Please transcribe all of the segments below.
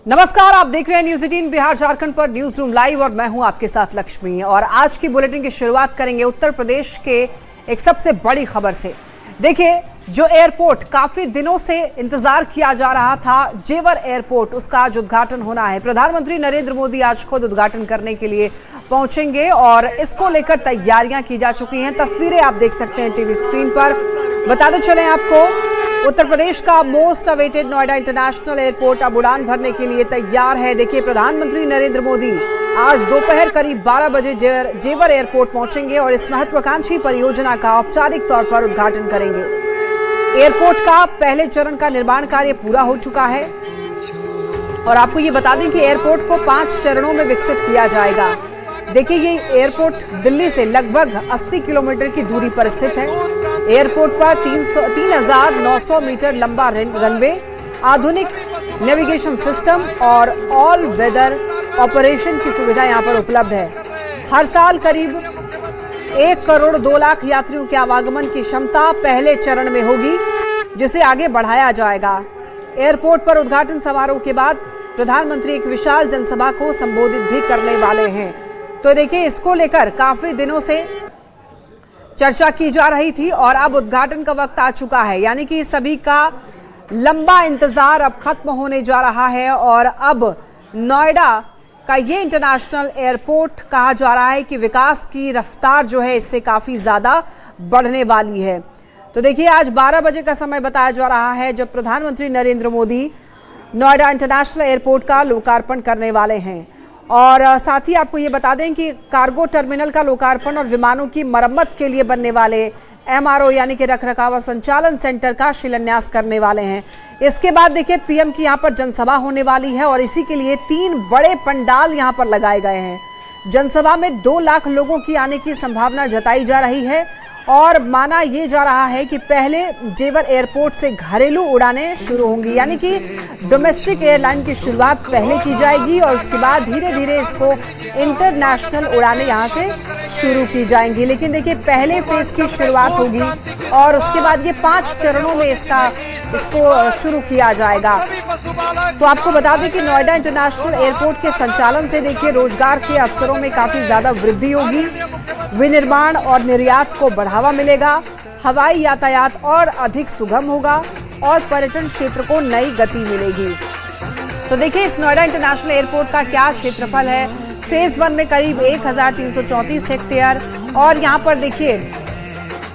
नमस्कार, आप देख रहे हैं न्यूज़ 18 बिहार झारखंड पर न्यूज रूम लाइव और मैं हूं आपके साथ लक्ष्मी। और आज की बुलेटिन की शुरुआत करेंगे उत्तर प्रदेश के एक सबसे बड़ी खबर से। देखिए, जो एयरपोर्ट काफी दिनों से इंतजार किया जा रहा था, जेवर एयरपोर्ट, उसका आज उद्घाटन होना है। प्रधानमंत्री नरेंद्र मोदी आज खुद उद्घाटन करने के लिए पहुंचेंगे और इसको लेकर तैयारियां की जा चुकी हैं। तस्वीरें आप देख सकते हैं टीवी स्क्रीन पर। बताते चलें आपको, उत्तर प्रदेश का most awaited Noida international airport अब उड़ान भरने के लिए तैयार है। देखिए, प्रधानमंत्री नरेंद्र मोदी आज दोपहर करीब 12 बजे जेवर एयरपोर्ट पहुंचेंगे और इस महत्वाकांक्षी परियोजना का औपचारिक तौर पर उद्घाटन करेंगे। एयरपोर्ट का पहले चरण का निर्माण कार्य पूरा हो चुका है और आपको ये बता दें कि एयरपोर्ट को 5 चरणों में विकसित किया जाएगा। देखिए, ये एयरपोर्ट दिल्ली से लगभग 80 किलोमीटर की दूरी पर स्थित है। एयरपोर्ट पर 3,900 मीटर लंबा रनवे, आधुनिक नेविगेशन सिस्टम और ऑल वेदर ऑपरेशन की सुविधा यहां पर उपलब्ध है। हर साल करीब 1 करोड़ 2 लाख यात्रियों के आवागमन की क्षमता पहले चरण में होगी, जिसे आगे बढ़ाया जाएगा। एयरपोर्ट पर उद्घाटन समारोह के बाद प्रधानमंत्री एक विशाल जनसभा को संबोधित भी करने वाले हैं। तो देखिए, इसको लेकर काफी दिनों से चर्चा की जा रही थी और अब उद्घाटन का वक्त आ चुका है। यानी कि सभी का लंबा इंतजार अब खत्म होने जा रहा है और अब नोएडा का ये इंटरनेशनल एयरपोर्ट कहा जा रहा है कि विकास की रफ्तार जो है इससे काफी ज्यादा बढ़ने वाली है। तो देखिए, आज 12 बजे का समय बताया जा रहा है जब प्रधानमंत्री नरेंद्र मोदी नोएडा इंटरनेशनल एयरपोर्ट का लोकार्पण करने वाले हैं। और साथ ही आपको ये बता दें कि कार्गो टर्मिनल का लोकार्पण और विमानों की मरम्मत के लिए बनने वाले MRO यानी कि रखरखाव और संचालन सेंटर का शिलान्यास करने वाले हैं। इसके बाद देखिए, PM की यहाँ पर जनसभा होने वाली है और इसी के लिए 3 बड़े पंडाल यहाँ पर लगाए गए हैं। जनसभा में 2 लाख लोगों की आने की संभावना जताई जा रही है और माना ये जा रहा है कि पहले जेवर एयरपोर्ट से घरेलू उड़ानें शुरू होंगी, यानी कि डोमेस्टिक एयरलाइन की शुरुआत पहले की जाएगी और उसके बाद धीरे धीरे इसको इंटरनेशनल उड़ानें यहाँ से शुरू की जाएंगी। लेकिन देखिए, पहले फेज की शुरुआत होगी और उसके बाद ये 5 चरणों में इसको शुरू किया जाएगा। तो आपको बता दें कि नोएडा इंटरनेशनल एयरपोर्ट के संचालन से देखिए रोजगार के अवसरों में काफी ज्यादा वृद्धि होगी, विनिर्माण और निर्यात को बढ़ावा मिलेगा, हवाई यातायात और अधिक सुगम होगा और पर्यटन क्षेत्र को नई गति मिलेगी। तो देखिए, इस नोएडा इंटरनेशनल एयरपोर्ट का क्या क्षेत्रफल है। फेज 1 में करीब 1334 हेक्टेयर और यहाँ पर देखिए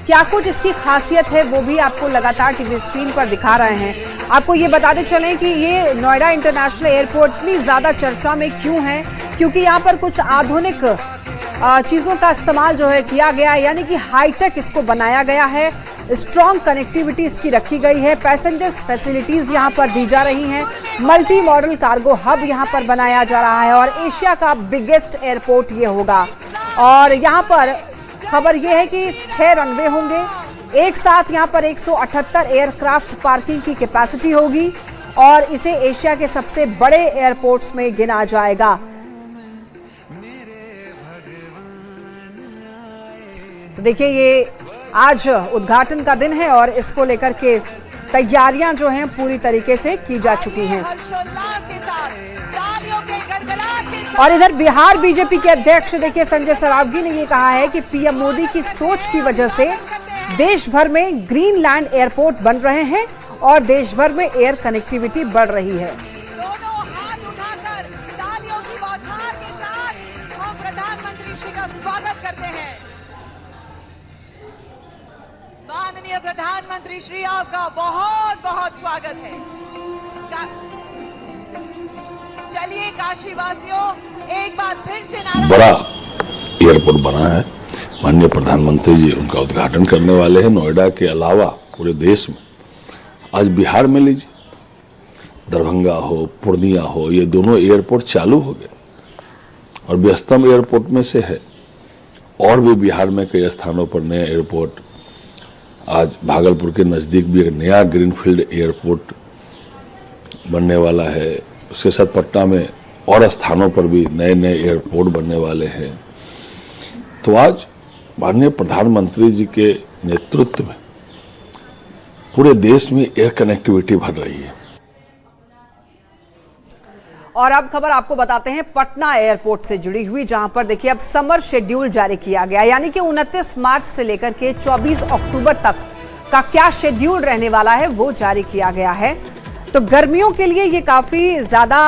क्या कुछ इसकी खासियत है वो भी आपको लगातार टीवी स्क्रीन पर दिखा रहे हैं। आपको ये बताते चलें कि ये नोएडा इंटरनेशनल एयरपोर्ट इतनी ज़्यादा चर्चा में क्यों है, क्योंकि यहाँ पर कुछ आधुनिक चीज़ों का इस्तेमाल जो है किया गया है, यानी कि हाईटेक इसको बनाया गया है। स्ट्रॉन्ग कनेक्टिविटी इसकी रखी गई है, पैसेंजर्स फैसिलिटीज़ यहाँ पर दी जा रही हैं, मल्टी मॉडल कार्गो हब यहाँ पर बनाया जा रहा है और एशिया का बिगेस्ट एयरपोर्ट ये होगा। और यहाँ पर खबर यह है कि 6 रनवे होंगे, एक साथ यहाँ पर 178 एयरक्राफ्ट पार्किंग की कैपेसिटी होगी और इसे एशिया के सबसे बड़े एयरपोर्ट्स में गिना जाएगा। तो देखिए, ये आज उद्घाटन का दिन है और इसको लेकर के तैयारियां जो हैं पूरी तरीके से की जा चुकी हैं। और इधर बिहार बीजेपी के अध्यक्ष देखिए संजय सरावगी ने ये कहा है कि PM मोदी की सोच की वजह से देश भर में ग्रीनलैंड एयरपोर्ट बन रहे हैं और देश भर में एयर कनेक्टिविटी बढ़ रही है। दोनों हाथ उठाकर तालियों की बौछार के साथ हम प्रधानमंत्री जी का स्वागत करते हैं। माननीय प्रधानमंत्री श्री, आपका बहुत बहुत स्वागत है। चलिए काशीवासियों, एक बार फिर से नारा। बड़ा एयरपोर्ट बना है, माननीय प्रधानमंत्री जी उनका उद्घाटन करने वाले हैं। नोएडा के अलावा पूरे देश में आज बिहार में लीजिए, दरभंगा हो, पूर्णिया हो, ये दोनों एयरपोर्ट चालू हो गए और व्यस्तम एयरपोर्ट में से है। और भी बिहार में कई स्थानों पर नए एयरपोर्ट, आज भागलपुर के नज़दीक भी एक नया ग्रीनफील्ड एयरपोर्ट बनने वाला है। उसके साथ पटना में और स्थानों पर भी नए नए एयरपोर्ट बनने वाले हैं। तो आज माननीय प्रधानमंत्री जी के नेतृत्व में पूरे देश में एयर कनेक्टिविटी बढ़ रही है। और अब खबर आपको बताते हैं पटना एयरपोर्ट से जुड़ी हुई, जहां पर देखिए अब समर शेड्यूल जारी किया गया, यानी कि 29 मार्च से लेकर के 24 अक्टूबर तक का क्या शेड्यूल रहने वाला है वो जारी किया गया है। तो गर्मियों के लिए ये काफी ज्यादा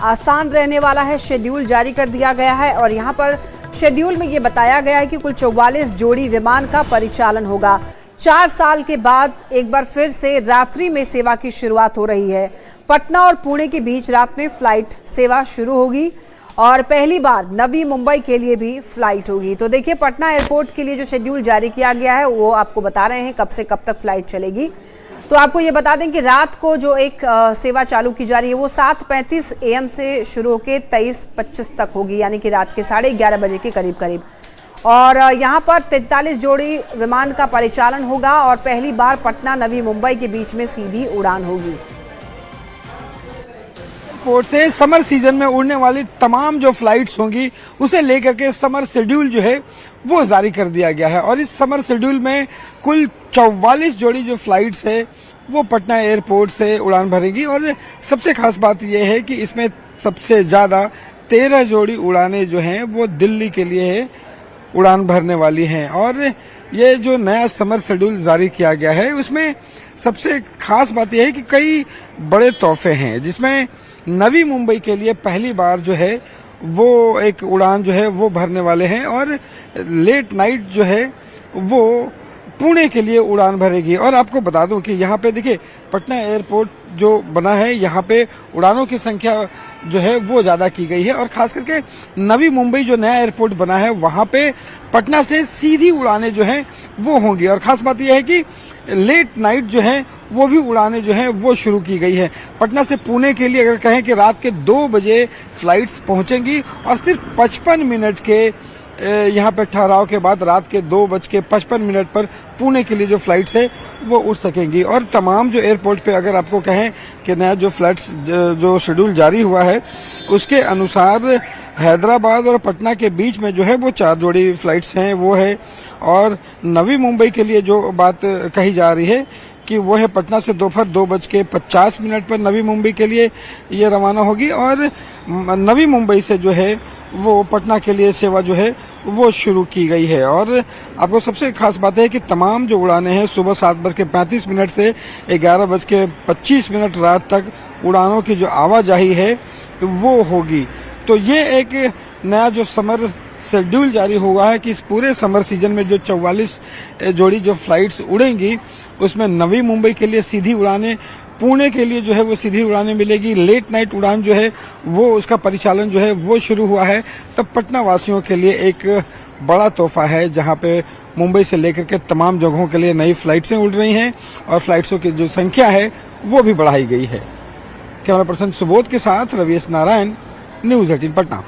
आसान रहने वाला है, शेड्यूल जारी कर दिया गया है। और यहाँ पर शेड्यूल में ये बताया गया है कि कुल 44 जोड़ी विमान का परिचालन होगा। 4 साल के बाद एक बार फिर से रात्रि में सेवा की शुरुआत हो रही है। पटना और पुणे के बीच रात में फ्लाइट सेवा शुरू होगी और पहली बार नवी मुंबई के लिए भी फ्लाइट होगी। तो देखिए पटना एयरपोर्ट के लिए जो शेड्यूल जारी किया गया है वो आपको बता रहे हैं कब से कब तक फ्लाइट चलेगी। तो आपको ये बता दें कि रात को जो एक सेवा चालू की जा रही है वो 7:35 AM से शुरू होकर 23:25 तक होगी, यानी कि रात के 11:30 बजे के करीब करीब। और यहाँ पर 43 जोड़ी विमान का परिचालन होगा और पहली बार पटना नवी मुंबई के बीच में सीधी उड़ान होगी। एयरपोर्ट से समर सीजन में उड़ने वाली तमाम जो फ्लाइट्स होंगी उसे लेकर के समर शेड्यूल जो है वो जारी कर दिया गया है। और इस समर शेड्यूल में कुल 44 जोड़ी जो फ्लाइट्स है वो पटना एयरपोर्ट से उड़ान भरेंगी। और सबसे खास बात यह है कि इसमें सबसे ज़्यादा 13 जोड़ी उड़ानें जो हैं वो दिल्ली के लिए उड़ान भरने वाली हैं। और ये जो नया समर शेड्यूल जारी किया गया है उसमें सबसे खास बात यह है कि कई बड़े तोहफे हैं, जिसमें नवी मुंबई के लिए पहली बार जो है वो एक उड़ान जो है वो भरने वाले हैं। और लेट नाइट जो है वो पुणे के लिए उड़ान भरेगी। और आपको बता दूं कि यहाँ पे देखिए पटना एयरपोर्ट जो बना है यहाँ पे उड़ानों की संख्या जो है वो ज़्यादा की गई है। और खास करके नवी मुंबई जो नया एयरपोर्ट बना है वहाँ पे पटना से सीधी उड़ानें जो हैं वो होंगी। और ख़ास बात यह है कि लेट नाइट जो है वो भी उड़ानें जो हैं वो शुरू की गई है। पटना से पुणे के लिए अगर कहें कि रात के 2 बजे फ्लाइट्स पहुँचेंगी और सिर्फ 55 मिनट के यहाँ पे ठहराव के बाद रात के 2:55 पर पुणे के लिए जो फ्लाइट्स है वो उड़ सकेंगी। और तमाम जो एयरपोर्ट पे अगर आपको कहें कि नया जो फ्लाइट्स जो शेड्यूल जारी हुआ है उसके अनुसार हैदराबाद और पटना के बीच में जो है वो 4 जोड़ी फ्लाइट्स हैं वो है। और नवी मुंबई के लिए जो बात कही जा रही है कि वो है पटना से दोपहर 2:50 पर नवी मुंबई के लिए ये रवाना होगी। और नवी मुंबई से जो है वो पटना के लिए सेवा जो है वो शुरू की गई है। और आपको सबसे खास बात है कि तमाम जो उड़ानें हैं सुबह 7:35 से 11:25 रात तक उड़ानों की जो आवाजाही है वो होगी। तो ये एक नया जो समर शेड्यूल जारी हुआ है कि इस पूरे समर सीजन में जो 44 जोड़ी जो फ्लाइट्स उड़ेंगी उसमें नवी मुंबई के लिए सीधी उड़ानें, पुणे के लिए जो है वो सीधी उड़ानें मिलेगी। लेट नाइट उड़ान जो है वो उसका परिचालन जो है वो शुरू हुआ है। तब पटना वासियों के लिए एक बड़ा तोहफा है जहां पे मुंबई से लेकर के तमाम जगहों के लिए नई फ्लाइट्सें उड़ रही हैं और फ्लाइट्सों की जो संख्या है वो भी बढ़ाई गई है। कैमरा पर्सन सुबोध के साथ रवीश नारायण, न्यूज़ 18 पटना।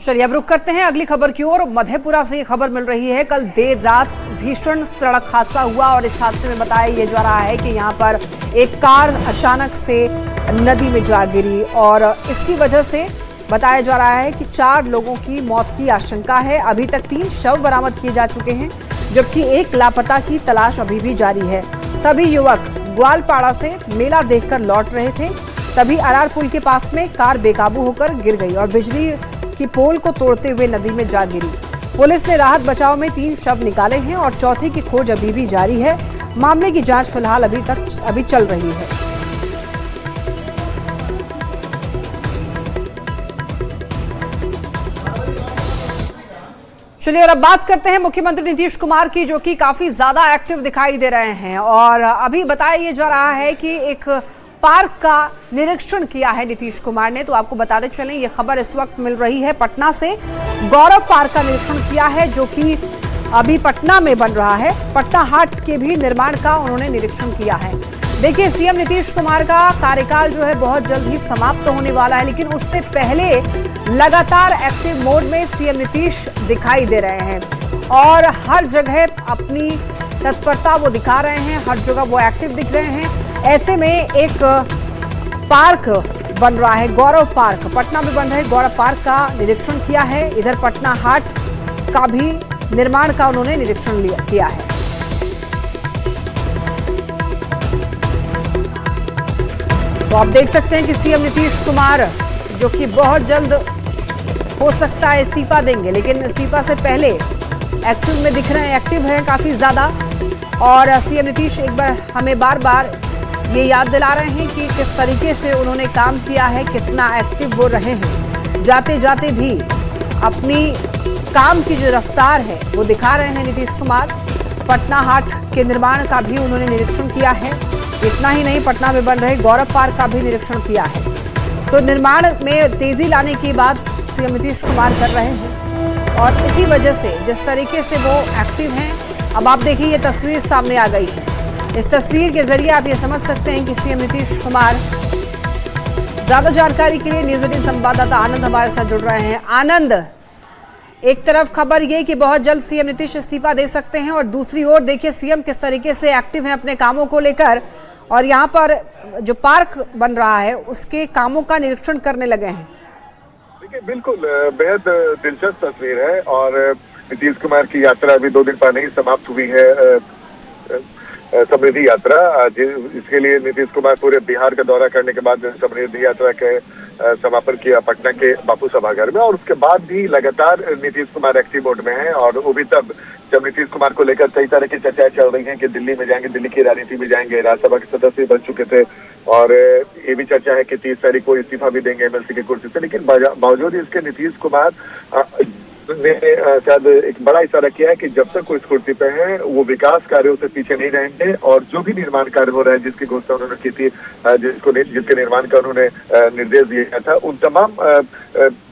चलिए अब रुक करते हैं अगली खबर की ओर। मधेपुरा से खबर मिल रही है, कल देर रात भीषण सड़क हादसा हुआ और इस हादसे में बताया ये जा रहा है कि यहाँ पर एक कार अचानक से नदी में जा गिरी और इसकी वजह से बताया जा रहा है कि 4 लोगों की मौत की आशंका है। अभी तक 3 शव बरामद किए जा चुके हैं जबकि एक लापता की तलाश अभी भी जारी है। सभी युवक ग्वालपाड़ा से मेला देखकर लौट रहे थे, तभी अरार पुल के पास में कार बेकाबू होकर गिर गई और बिजली की पोल को तोड़ते हुए नदी में जा गिरी। पुलिस ने राहत बचाव में 3 शव निकाले हैं और चौथे की खोज अभी भी जारी है। मामले की जांच फिलहाल अभी चल रही है। चलिए और अब बात करते हैं मुख्यमंत्री नीतीश कुमार की, जो कि काफी ज्यादा एक्टिव दिखाई दे रहे हैं। और अभी बताया जा रहा है कि एक पार्क का निरीक्षण किया है नीतीश कुमार ने। तो आपको बताते चलें, ये खबर इस वक्त मिल रही है पटना से। गौरव पार्क का निरीक्षण किया है जो कि अभी पटना में बन रहा है। पटना हाट के भी निर्माण का उन्होंने निरीक्षण किया है। देखिए सीएम नीतीश कुमार का कार्यकाल जो है बहुत जल्द ही समाप्त होने वाला है, लेकिन उससे पहले लगातार एक्टिव मोड में सीएम नीतीश दिखाई दे रहे हैं और हर जगह अपनी तत्परता वो दिखा रहे हैं, हर जगह वो एक्टिव दिख रहे हैं। ऐसे में एक पार्क बन रहा है, गौरव पार्क पटना में बन रहा है। गौरव पार्क का निरीक्षण किया है। इधर पटना हाट का भी निर्माण का उन्होंने निरीक्षण किया है। तो आप देख सकते हैं कि सीएम नीतीश कुमार जो कि बहुत जल्द हो सकता है इस्तीफा देंगे, लेकिन इस्तीफा से पहले एक्टिव में दिख रहे हैं, एक्टिव हैं काफी ज्यादा। और सीएम नीतीश एक बार हमें बार बार ये याद दिला रहे हैं कि किस तरीके से उन्होंने काम किया है, कितना एक्टिव वो रहे हैं। जाते जाते भी अपनी काम की जो रफ्तार है वो दिखा रहे हैं नीतीश कुमार। पटना हाट के निर्माण का भी उन्होंने निरीक्षण किया है। इतना ही नहीं, पटना में बन रहे गौरव पार्क का भी निरीक्षण किया है। तो निर्माण में तेजी लाने की बात सीएम नीतीश कुमार कर रहे हैं और इसी वजह से जिस तरीके से वो एक्टिव हैं, अब आप देखिए ये तस्वीर सामने आ गई है। इस तस्वीर के जरिए आप ये समझ सकते हैं कि सीएम नीतीश कुमार। ज्यादा जानकारी के लिए न्यूज़ 18 संवाददाता आनंद हमारे साथ जुड़ रहे हैं। आनंद, एक तरफ खबर ये कि बहुत जल्द सीएम नीतीश इस्तीफा दे सकते हैं और दूसरी ओर देखिए सीएम किस तरीके से एक्टिव हैं अपने कामों को लेकर, और यहाँ पर जो पार्क बन रहा है उसके कामों का निरीक्षण करने लगे हैं। देखिए, बिल्कुल बेहद दिलचस्प तस्वीर है और नीतीश कुमार की यात्रा अभी 2 दिन पहले ही समाप्त हुई है, समृद्धि यात्रा। इसके लिए नीतीश कुमार पूरे बिहार का दौरा करने के बाद समृद्धि यात्रा के समापन किया पटना के बापू सभागार में, और उसके बाद भी लगातार नीतीश कुमार एक्टिव मोड में हैं। और वो भी तब जब नीतीश कुमार को लेकर कई तरह की चर्चाएं चल रही हैं कि दिल्ली में जाएंगे, दिल्ली की राजनीति में जाएंगे, राज्यसभा के सदस्य बन चुके थे और ये भी चर्चा है कि 30 तारीख को इस्तीफा भी देंगे एमएलसी की कुर्सी से। लेकिन बावजूद इसके नीतीश कुमार ने शायद एक बड़ा इशारा किया है कि जब तक वो इस कुर्सी पे हैं वो विकास कार्यों से पीछे नहीं रहेंगे और जो भी निर्माण कार्य हो रहा है जिसकी घोषणा उन्होंने की थी, जिसके निर्माण का उन्होंने निर्देश दिया था, उन तमाम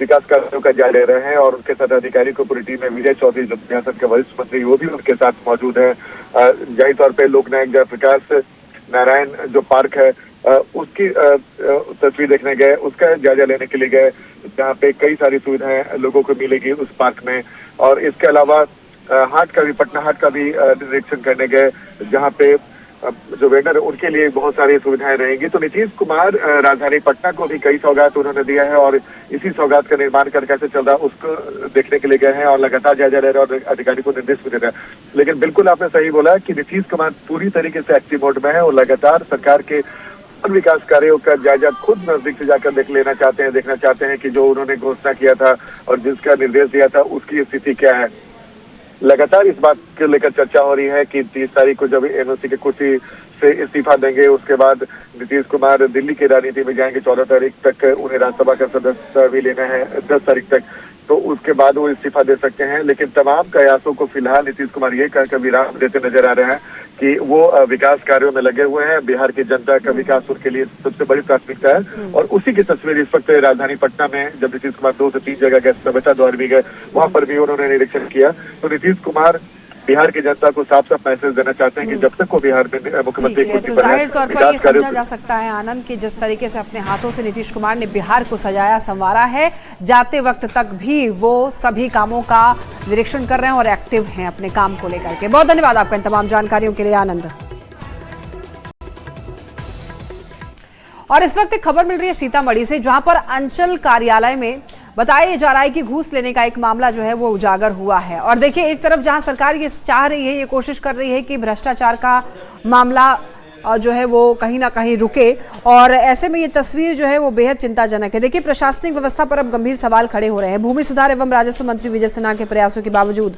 विकास कार्यों का जायजा ले रहे हैं। और उनके साथ अधिकारी को पूरी टीम में विजय चौधरी जो सियासत के वरिष्ठ मंत्री वो भी उनके साथ मौजूद है। जाहिर तौर पर लोकनायक जयप्रकाश नारायण जो पार्क है उसकी तस्वीर देखने गए, उसका जायजा लेने के लिए गए, जहाँ पे कई सारी सुविधाएं लोगों को मिलेगी उस पार्क में। और इसके अलावा हाट का भी, पटना हाट का भी निरीक्षण करने गए, जहाँ पे जो वेंडर है उनके लिए बहुत सारी सुविधाएं रहेंगी। तो नीतीश कुमार राजधानी पटना को भी कई सौगात उन्होंने दिया है और इसी सौगात का निर्माण कर कैसे चल रहा है उसको देखने के लिए गए हैं और लगातार जायजा ले रहे हैं और अधिकारी को निर्देश भी दे रहे हैं। लेकिन बिल्कुल आपने सही बोला कि नीतीश कुमार पूरी तरीके से एक्टिव मोड में है और लगातार सरकार के विकास कार्यों का जायजा खुद नजदीक से जाकर देखना चाहते हैं कि जो उन्होंने घोषणा किया था और जिसका निर्देश दिया था उसकी स्थिति क्या है। लगातार इस बात को लेकर चर्चा हो रही है कि 30 तारीख को जब एमएलसी की कुर्सी से इस्तीफा देंगे उसके बाद नीतीश कुमार दिल्ली की राजनीति में जाएंगे। 14 तारीख तक उन्हें राज्यसभा का सदस्य भी लेना है, 10 तारीख तक, तो उसके बाद वो इस्तीफा दे सकते हैं। लेकिन तमाम प्रयासों को फिलहाल नीतीश कुमार ये कहकर विराम देते नजर आ रहे हैं कि वो विकास कार्यों में लगे हुए हैं। बिहार की जनता का विकास उनके लिए सबसे बड़ी प्राथमिकता है और उसी की तस्वीर इस वक्त राजधानी पटना में जब नीतीश कुमार 2 से 3 जगह गए, सभ्यता द्वार भी गए, वहां पर भी उन्होंने निरीक्षण किया। तो नीतीश कुमार बिहार की जनता को साफ साफ मैसेज देना चाहते हैं कि जब तक वो बिहार में मुख्यमंत्री तो जाहिर तौर पर ये समझा जा सकता है आनंद कि जिस तरीके से अपने हाथों से नीतीश कुमार ने बिहार को सजाया संवारा है, जाते वक्त तक भी वो सभी कामों का निरीक्षण कर रहे हैं और एक्टिव हैं अपने काम को लेकर के। बहुत धन्यवाद आपका इन तमाम जानकारियों के लिए आनंद। और इस वक्त एक खबर मिल रही है सीतामढ़ी से, जहां पर अंचल कार्यालय में बताया जा रहा है कि घूस लेने का एक मामला जो है वो उजागर हुआ है। और देखिए, एक तरफ जहां सरकार ये चाह रही है, ये कोशिश कर रही है कि भ्रष्टाचार का मामला जो है वो कहीं ना कहीं रुके, और ऐसे में ये तस्वीर जो है वो बेहद चिंताजनक है। देखिए, प्रशासनिक व्यवस्था पर अब गंभीर सवाल खड़े हो रहे हैं। भूमि सुधार एवं राजस्व मंत्री विजय सिन्हा के प्रयासों के बावजूद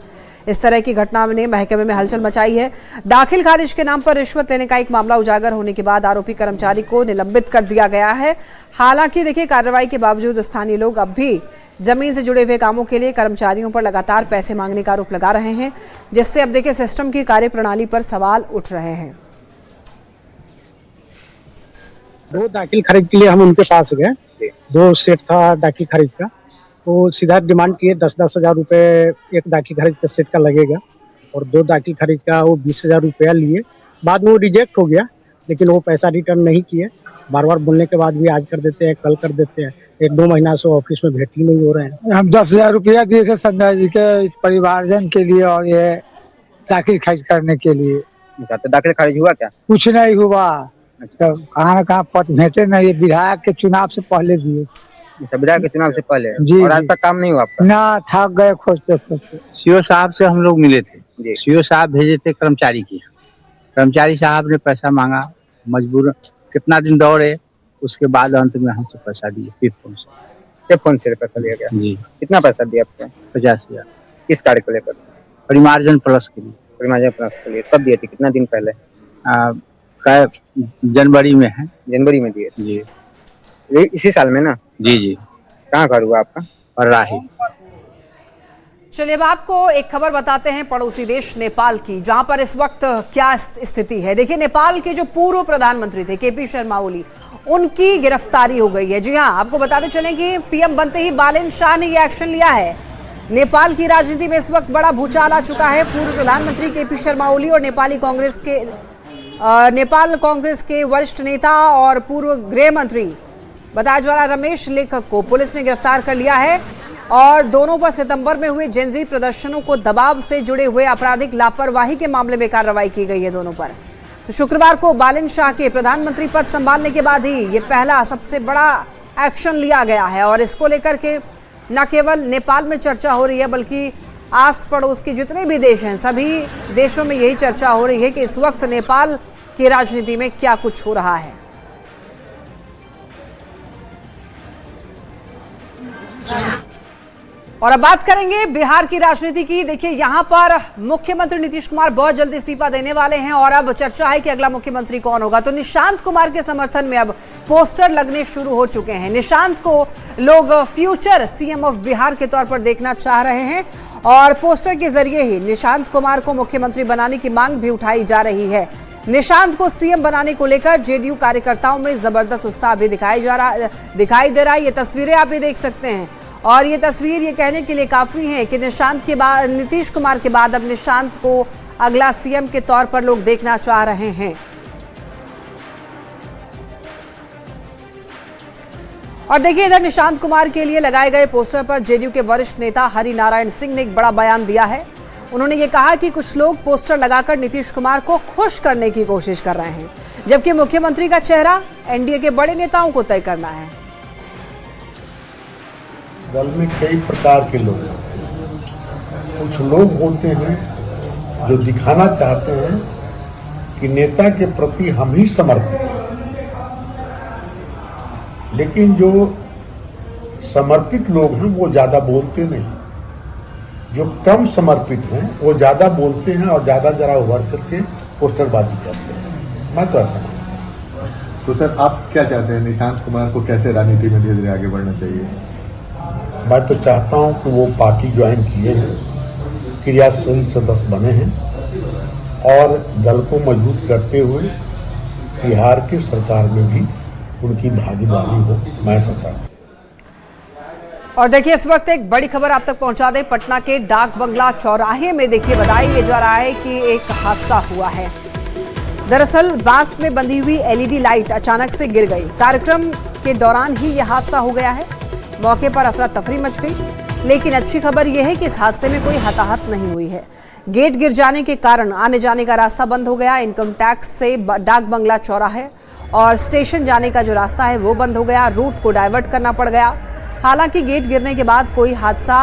इस तरह की घटना ने महकमे में हलचल मचाई है। दाखिल खारिज के नाम पर रिश्वत लेने का एक मामला उजागर होने के बाद आरोपी कर्मचारी को निलंबित कर दिया गया है। हालांकि देखिए, कार्रवाई के बावजूद स्थानीय लोग अब भी जमीन से जुड़े हुए कामों के लिए कर्मचारियों पर लगातार पैसे मांगने का आरोप लगा रहे हैं, जिससे अब देखिए सिस्टम की कार्यप्रणाली पर सवाल उठ रहे हैं। 2 दाखिल खारिज के लिए हम उनके पास गए, 2 सेट था दाखिल खारिज का, तो सीधा डिमांड किए 10-10 हज़ार रुपये एक दाखिल खारिज का सेट का लगेगा और 2 दाखिल खारिज का वो 20,000 रुपया लिए। बाद में वो रिजेक्ट हो गया, लेकिन वो पैसा रिटर्न नहीं किए। बार बार बोलने के बाद भी आज कर देते हैं, कल कर देते हैं। 1-2 महीना से ऑफिस में भेंट ही नहीं हो रहे हैं। हम 10,000 रुपया दिए थे संजय जी के परिवारजन के लिए और ये दाखिल खारिज करने के लिए। तो दाखिल खारिज हुआ क्या? कुछ नहीं हुआ, तो कहाँ न कहाँ पद भेंटे नहीं। ये विधायक के चुनाव से पहले दिए। विधायक के चुनाव से पहले जी, और आज तक काम नहीं हुआ आपका? ना, थक गए खोजते खोजते। सीओ साहब से हम लोग मिले थे। सीओ साहब भेजे थे कर्मचारी की, कर्मचारी साहब ने पैसा मांगा, मजबूर कितना दिन दौड़े, उसके बाद अंत में हमसे पैसा दिए पे फोन से। पे फोन से पैसा लिया गया? जी। कितना पैसा दिया आपको? 50,000। किस कार्य को लेकर? परिमार्जन प्लस के लिए। परिमार्जन प्लस के लिए कब दिए थे? कितना दिन पहले? जनवरी में है। जनवरी में दिए थे? जी। इसी साल में ना? जी जी। कहाँ घर हुआ आपका? और राही। चलिए अब आपको एक खबर बताते हैं पड़ोसी देश नेपाल की, जहां पर इस वक्त क्या स्थिति है। देखिए, नेपाल के जो पूर्व प्रधानमंत्री थे केपी शर्मा ओली, उनकी गिरफ्तारी हो गई है। जी हां, आपको बताते चलें कि पीएम बनते ही बालेन शाह ने यह एक्शन लिया है। नेपाल की राजनीति में इस वक्त बड़ा भूचाल आ चुका है। पूर्व प्रधानमंत्री केपी शर्मा ओली और नेपाल कांग्रेस के वरिष्ठ नेता और पूर्व गृह मंत्री बताया जा रहा रमेश लेखक को पुलिस ने गिरफ्तार कर लिया है और दोनों पर सितंबर में हुए जेनजी प्रदर्शनों को दबाव से जुड़े हुए आपराधिक लापरवाही के मामले में कार्रवाई की गई है दोनों पर। तो शुक्रवार को बालेन शाह के प्रधानमंत्री पद संभालने के बाद ही ये पहला सबसे बड़ा एक्शन लिया गया है और इसको लेकर के न केवल नेपाल में चर्चा हो रही है बल्कि आस पड़ोस के जितने भी देश हैं सभी देशों में यही चर्चा हो रही है कि इस वक्त नेपाल की राजनीति में क्या कुछ हो रहा है। और अब बात करेंगे बिहार की राजनीति की। देखिए, यहां पर मुख्यमंत्री नीतीश कुमार बहुत जल्दी इस्तीफा देने वाले हैं और अब चर्चा है कि अगला मुख्यमंत्री कौन होगा। तो निशांत कुमार के समर्थन में अब पोस्टर लगने शुरू हो चुके हैं। निशांत को लोग फ्यूचर सीएम ऑफ बिहार के तौर पर देखना चाह रहे हैं और पोस्टर के जरिए ही निशांत कुमार को मुख्यमंत्री बनाने की मांग भी उठाई जा रही है। निशांत को सीएम बनाने को लेकर जेडीयू कार्यकर्ताओं में जबरदस्त उत्साह भी दिखाई दे रहा है। ये तस्वीरें आप भी देख सकते हैं और ये तस्वीर ये कहने के लिए काफी है कि निशांत के बाद नीतीश कुमार के बाद अब निशांत को अगला सीएम के तौर पर लोग देखना चाह रहे हैं। और देखिए, इधर निशांत कुमार के लिए लगाए गए पोस्टर पर जेडीयू के वरिष्ठ नेता हरि नारायण सिंह ने एक बड़ा बयान दिया है। उन्होंने ये कहा कि कुछ लोग पोस्टर लगाकर नीतीश कुमार को खुश करने की कोशिश कर रहे हैं, जबकि मुख्यमंत्री का चेहरा एनडीए के बड़े नेताओं को तय करना है। दल में कई प्रकार के लोग हैं। कुछ लोग होते हैं जो दिखाना चाहते हैं कि नेता के प्रति हम ही समर्पित हैं, लेकिन जो समर्पित लोग हैं वो ज्यादा बोलते नहीं। जो कम समर्पित हैं वो ज्यादा बोलते हैं और ज्यादा जरा उभर करके पोस्टरबाजी करते हैं। मैं तो ऐसा मानता हूं। तो सर, आप क्या चाहते हैं, निशांत कुमार को कैसे राजनीति में धीरे धीरे आगे बढ़ना चाहिए? मैं तो चाहता हूं कि वो पार्टी ज्वाइन किए हैं, क्रियाशील सदस्य बने हैं और दल को मजबूत करते हुए बिहार की सरकार में भी उनकी भागीदारी हो। मैं ऐसा चाहता हूं। और देखिए, इस वक्त एक बड़ी खबर आप तक पहुंचा दें। पटना के डाक बंगला चौराहे में देखिए बताया जा रहा है कि एक हादसा हुआ है। दरअसल बांस में बंधी हुई एलईडी लाइट अचानक से गिर गई। कार्यक्रम के दौरान ही यह हादसा हो गया है। मौके पर अफरा तफरी मच गई, लेकिन अच्छी खबर यह है कि इस हादसे में कोई हताहत नहीं हुई है। गेट गिर जाने के कारण आने जाने का रास्ता बंद हो गया। इनकम टैक्स से डाक बंगला चौराहे और स्टेशन जाने का जो रास्ता है वो बंद हो गया। रूट को डाइवर्ट करना पड़ गया। हालांकि गेट गिरने के बाद कोई हादसा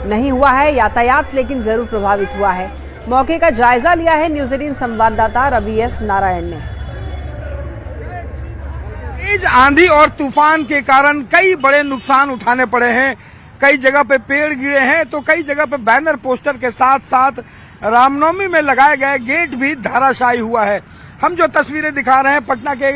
नहीं हुआ है, यातायात लेकिन जरूर प्रभावित हुआ है। मौके का जायजा लिया है न्यूज 18 संवाददाता रवि एस नारायण ने। तेज आंधी और तूफान के कारण कई बड़े नुकसान उठाने पड़े हैं। कई जगह पे पेड़ गिरे हैं तो कई जगह पे बैनर पोस्टर के साथ साथ रामनवमी में लगाए गए गेट भी धराशायी हुआ है। हम जो तस्वीरें दिखा रहे हैं पटना के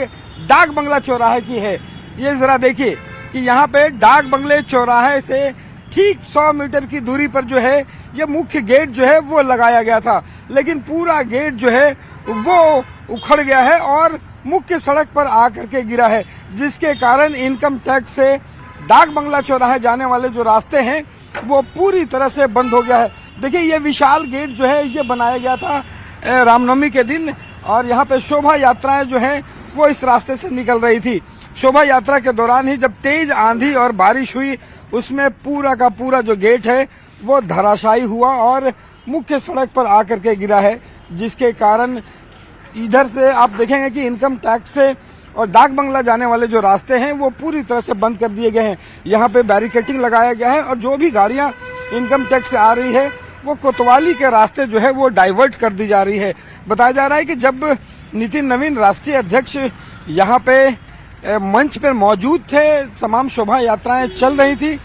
डाक बंगला चौराहे की है। ये जरा देखिए कि यहाँ पे डाक बंगले चौराहे से ठीक 100 मीटर की दूरी पर जो है ये मुख्य गेट जो है वो लगाया गया था, लेकिन पूरा गेट जो है वो उखड़ गया है और मुख्य सड़क पर आकर के गिरा है, जिसके कारण इनकम टैक्स से डाक बंगला चौराहे जाने वाले जो रास्ते हैं वो पूरी तरह से बंद हो गया है। देखिए, ये विशाल गेट जो है ये बनाया गया था रामनवमी के दिन और यहाँ पे शोभा यात्राएं जो हैं वो इस रास्ते से निकल रही थी। शोभा यात्रा के दौरान ही जब तेज आंधी और बारिश हुई उसमें पूरा का पूरा जो गेट है वो धराशायी हुआ और मुख्य सड़क पर आकर के गिरा है, जिसके कारण इधर से आप देखेंगे कि इनकम टैक्स से और डाक बंगला जाने वाले जो रास्ते हैं वो पूरी तरह से बंद कर दिए गए हैं। यहाँ पे बैरिकेडिंग लगाया गया है और जो भी गाड़ियाँ इनकम टैक्स से आ रही है वो कोतवाली के रास्ते जो है वो डाइवर्ट कर दी जा रही है। बताया जा रहा है कि जब नितिन नवीन राष्ट्रीय अध्यक्ष यहाँ पे मंच पर मौजूद थे, तमाम शोभा यात्राएं चल रही थी।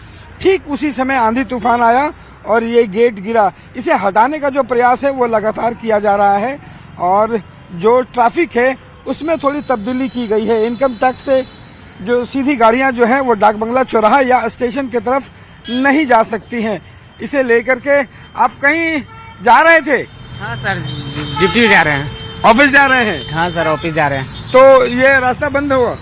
ठीक उसी समय आंधी तूफान आया और ये गेट गिरा। इसे हटाने का जो प्रयास है वो लगातार किया जा रहा है और जो ट्रैफिक है उसमें थोड़ी तब्दीली की गई है। इनकम टैक्स से जो सीधी गाड़ियां जो हैं वो डाक बंगला चौराहा या स्टेशन की तरफ नहीं जा सकती हैं। इसे लेकर के आप कहीं जा रहे थे? हाँ सर, ड्यूटी जा रहे हैं। ऑफिस जा रहे हैं? हाँ सर, ऑफिस जा रहे हैं। तो ये रास्ता बंद हुआ?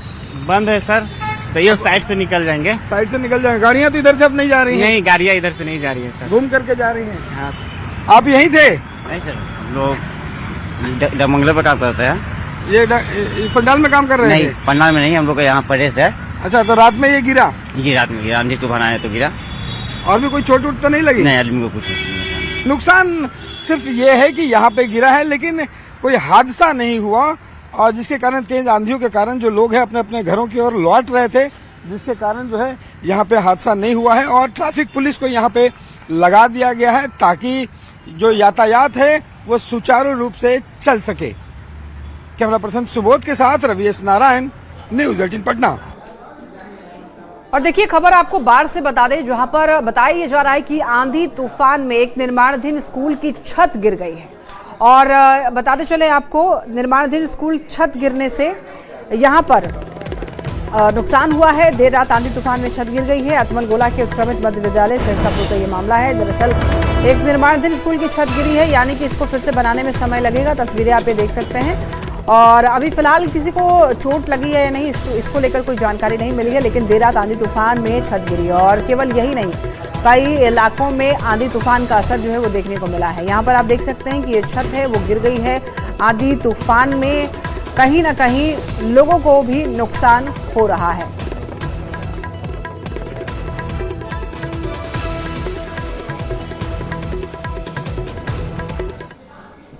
बंद है सर, सही साइड से निकल जाएंगे। साइड से निकल जाएंगे। गाड़ियां तो इधर से अब नहीं जा रही हैं? नहीं, गाड़ियां इधर से नहीं जा रही है सर, घूम करके जा रही हैं। हाँ सर। आप यहीं थे? नहीं सर, हम लोग डमंगले पर काम करते हैं। ये पंडाल में काम कर रहे हैं? नहीं, पंडाल में नहीं, हम लोग का यहाँ परेस है। अच्छा, तो रात में ये गिरा? जी, रात में गिरा, आंधी तूफान आया तो गिरा। और भी कोई चोट वोट तो नहीं लगी? नहीं, आदमी को कुछ नहीं। नुकसान सिर्फ ये है कि यहाँ पे गिरा है, लेकिन कोई हादसा नहीं हुआ और जिसके कारण तेज आंधियों के कारण जो लोग हैं अपने अपने घरों की ओर लौट रहे थे, जिसके कारण जो है यहाँ पे हादसा नहीं हुआ है। और ट्रैफिक पुलिस को यहाँ पे लगा दिया गया है ताकि जो यातायात है वो सुचारू रूप से चल सके। कैमरा पर्सन सुबोध के साथ रवि एस नारायण, न्यूज़ 18 पटना। और देखिए खबर आपको बाढ़ से बता दें, जहां पर बताया जा रहा है कि आंधी तूफान में एक निर्माणाधीन स्कूल की छत गिर गई है। और बताते चले आपको, निर्माणाधीन स्कूल छत गिरने से यहां पर नुकसान हुआ है। देर रात आंधी तूफान में छत गिर गई है। अतमल गोला के उत्क्रमित मध्य विद्यालय सहस्तापुर का ये मामला है। दरअसल एक निर्माणाधीन स्कूल की छत गिरी है, यानी कि इसको फिर से बनाने में समय लगेगा। तस्वीरें आप ये देख सकते हैं। और अभी फिलहाल किसी को चोट लगी है या नहीं, इसको लेकर कोई जानकारी नहीं मिली है। लेकिन देर रात आंधी तूफान में छत गिरी है और केवल यही नहीं, कई इलाकों में आंधी तूफान का असर जो है वो देखने को मिला है। यहाँ पर आप देख सकते हैं कि ये छत है वो गिर गई है। आंधी तूफान में कहीं ना कहीं लोगों को भी नुकसान हो रहा है।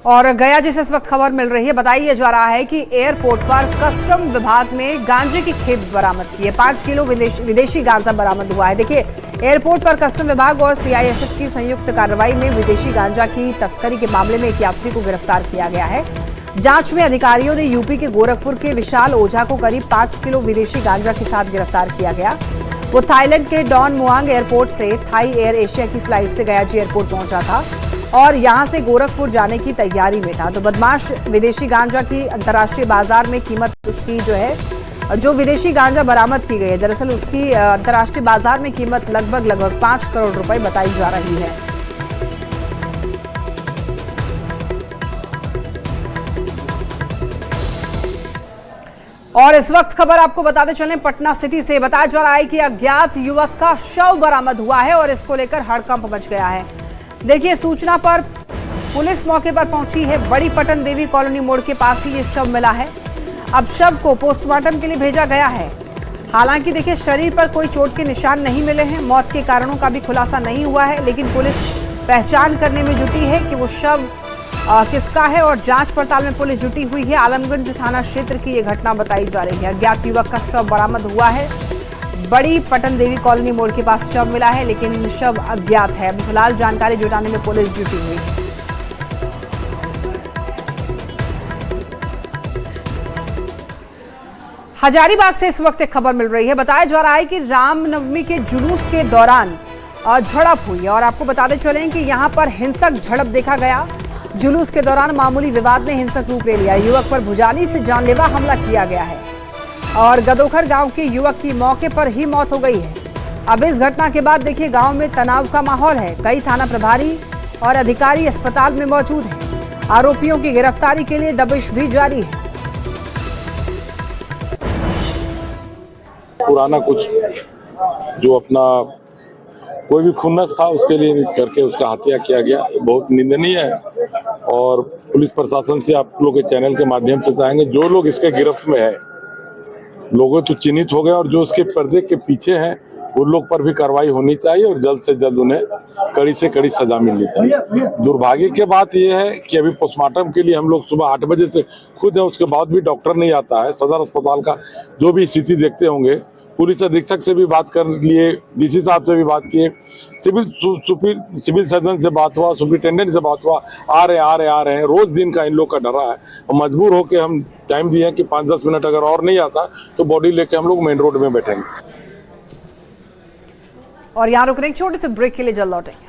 और गया जिसे इस वक्त खबर मिल रही है, बताया जा रहा है कि एयरपोर्ट पर कस्टम विभाग ने गांजे की खेप बरामद की है। 5 किलो विदेशी गांजा बरामद हुआ है। देखिए, एयरपोर्ट पर कस्टम विभाग और सीआईएसएफ की संयुक्त कार्रवाई में विदेशी गांजा की तस्करी के मामले में एक यात्री को गिरफ्तार किया गया है। जांच में अधिकारियों ने यूपी के गोरखपुर के विशाल ओझा को करीब 5 किलो विदेशी गांजा के साथ गिरफ्तार किया गया। वो थाईलैंड के डॉन मुआंग एयरपोर्ट से थाई एयर एशिया की फ्लाइट से गयाजी एयरपोर्ट पहुंचा था और यहां से गोरखपुर जाने की तैयारी में था। तो बदमाश विदेशी गांजा की अंतर्राष्ट्रीय बाजार में कीमत उसकी जो है, जो विदेशी गांजा बरामद की गई है, दरअसल उसकी अंतर्राष्ट्रीय बाजार में कीमत लगभग 5 करोड़ रुपए बताई जा रही है। और इस वक्त खबर आपको बताते चलें पटना सिटी से, बताया जा रहा है कि अज्ञात युवक का शव बरामद हुआ है और इसको लेकर हड़कंप मच गया है। देखिए, सूचना पर पुलिस मौके पर पहुंची है। बड़ी पटन देवी कॉलोनी मोड़ के पास ही ये शव मिला है। अब शव को पोस्टमार्टम के लिए भेजा गया है। हालांकि देखिए, शरीर पर कोई चोट के निशान नहीं मिले हैं। मौत के कारणों का भी खुलासा नहीं हुआ है, लेकिन पुलिस पहचान करने में जुटी है कि वो शव किसका है और जांच पड़ताल में पुलिस जुटी हुई है। आलमगंज थाना क्षेत्र की ये घटना बताई जा रही है। अज्ञात युवक का शव बरामद हुआ है। बड़ी पटन देवी कॉलोनी मोड़ के पास शव मिला है, लेकिन शव अज्ञात है। अभी फिलहाल जानकारी जुटाने में पुलिस जुटी हुई है। हजारीबाग से इस वक्त एक खबर मिल रही है। बताया जा रहा है कि रामनवमी के जुलूस के दौरान झड़प हुई है और आपको बताते चलें कि यहां पर हिंसक झड़प देखा गया। जुलूस के दौरान मामूली विवाद ने हिंसक रूप ले लिया। युवक पर भुजाली से जानलेवा हमला किया गया है और गदोखर गांव के युवक की मौके पर ही मौत हो गई है। अब इस घटना के बाद देखिए, गांव में तनाव का माहौल है। कई थाना प्रभारी और अधिकारी अस्पताल में मौजूद हैं। आरोपियों की गिरफ्तारी के लिए दबिश भी जारी है। पुराना कुछ जो अपना कोई भी खुन्नस था उसके लिए करके उसका हत्या किया गया, बहुत निंदनीय है। और पुलिस प्रशासन से आप लोग के चैनल के माध्यम से चाहेंगे, जो लोग इसके गिरफ्त में है, लोगों तो चिन्हित हो गए और जो उसके पर्दे के पीछे हैं उन लोग पर भी कार्रवाई होनी चाहिए और जल्द से जल्द उन्हें कड़ी से कड़ी सजा मिलनी चाहिए। दुर्भाग्य की बात यह है कि अभी पोस्टमार्टम के लिए हम लोग सुबह 8 बजे से खुद है, उसके बाद भी डॉक्टर नहीं आता है। सदर अस्पताल का जो भी स्थिति देखते होंगे, पुलिस अधीक्षक से भी बात कर लिए, डीसी साहब से भी बात किए, सिविल सर्जन से बात हुआ, सुपरिटेंडेंट से बात हुआ। आ रहे हैं, रोज दिन का इन लोग का डरा है और मजबूर होकर हम टाइम दिए कि 5-10 मिनट अगर और नहीं आता तो बॉडी लेके हम लोग मेन रोड में बैठेंगे। और यहाँ रुक रहे हैं, छोटे से ब्रेक के लिए जल्द लौटेंगे।